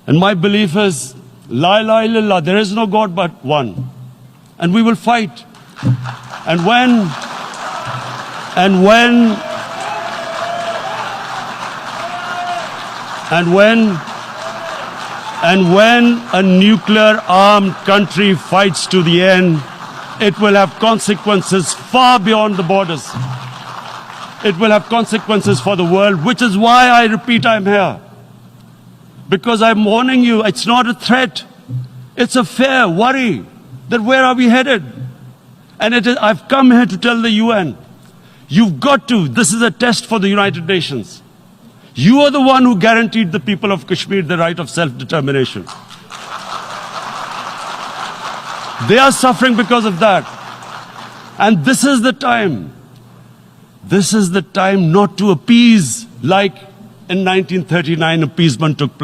And my belief is, La ilaha illallah, there is no God but one. And we will fight. And when a nuclear armed country fights to the end, it will have consequences far beyond the borders. It will have consequences for the world, which is why I repeat I'm here. Because I'm warning you, it's not a threat. It's a fair worry that where are we headed? And I've come here to tell the UN, you've got to, this is a test for the United Nations. You are the one who guaranteed the people of Kashmir the right of self-determination. They are suffering because of that. And this is the time. This is the time not to appease like in 1939 appeasement took place.